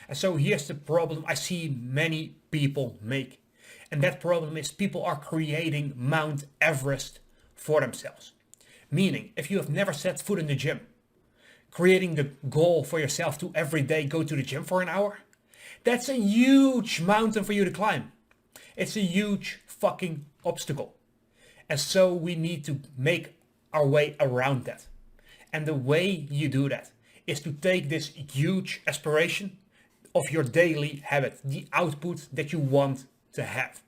And so here's the problem I see many people make. And that problem is people are creating Mount Everest for themselves. Meaning, if you have never set foot in the gym, creating the goal for yourself to every day go to the gym for an hour, that's a huge mountain for you to climb. It's a huge fucking obstacle. And so we need to make our way around that. And the way you do that is to take this huge aspiration of your daily habit, the output that you want to have,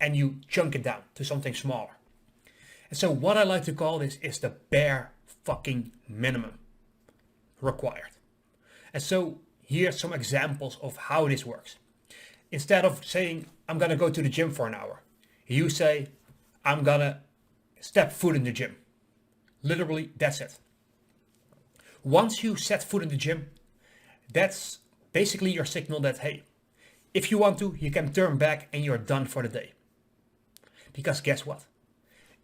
and you chunk it down to something smaller. And so what I like to call this is the bare fucking minimum required. And so here's some examples of how this works. Instead of saying, I'm gonna go to the gym for an hour, you say, I'm gonna step foot in the gym. Literally, that's it. Once you set foot in the gym, that's basically your signal that, hey, if you want to, you can turn back and you're done for the day. Because guess what?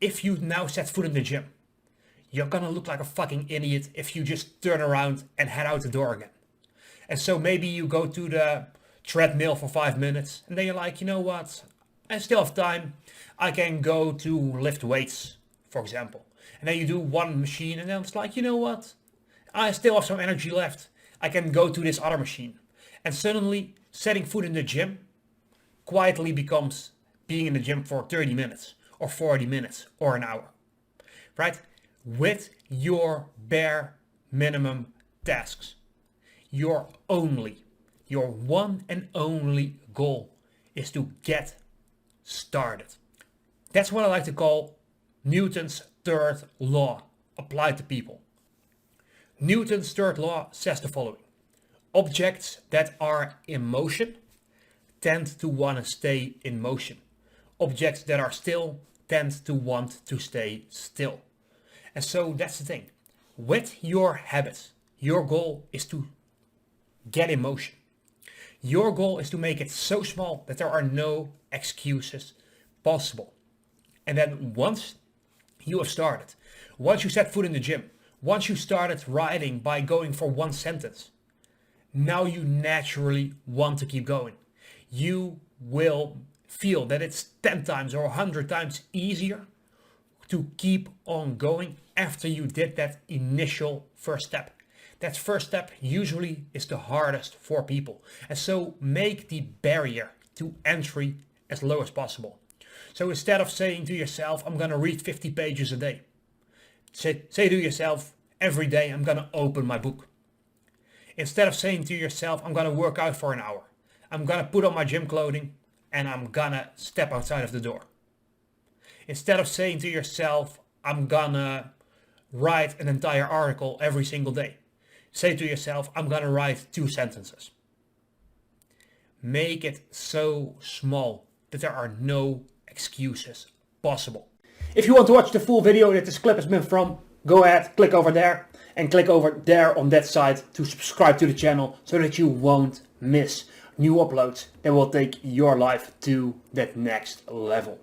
If you now set foot in the gym, you're gonna look like a fucking idiot if you just turn around and head out the door again. And so maybe you go to the treadmill for 5 minutes and then you're like, you know what? I still have time. I can go to lift weights, for example. And then you do one machine and then it's like, you know what? I still have some energy left. I can go to this other machine. And suddenly setting foot in the gym quietly becomes being in the gym for 30 minutes or 40 minutes or an hour, right? With your bare minimum tasks. Your one and only goal is to get started. That's what I like to call Newton's third law applied to people. Newton's third law says the following: objects that are in motion tend to want to stay in motion. Objects that are still tend to want to stay still. And so that's the thing. With your habits, your goal is to get in motion. Your goal is to make it so small that there are no excuses possible. And then once you have started, once you set foot in the gym, once you started riding by going for one sentence, now you naturally want to keep going. You will feel that it's 10 times or 100 times easier to keep on going after you did that initial first step. That first step usually is the hardest for people. And so make the barrier to entry as low as possible. So instead of saying to yourself, I'm going to read 50 pages a day, say to yourself, every day I'm going to open my book. Instead of saying to yourself, I'm going to work out for an hour, I'm going to put on my gym clothing and I'm going to step outside of the door. Instead of saying to yourself, I'm going to write an entire article every single day, say to yourself, I'm going to write 2 sentences. Make it so small that there are no excuses possible. If you want to watch the full video that this clip has been from, go ahead, click over there and click over there on that side to subscribe to the channel so that you won't miss new uploads that will take your life to that next level.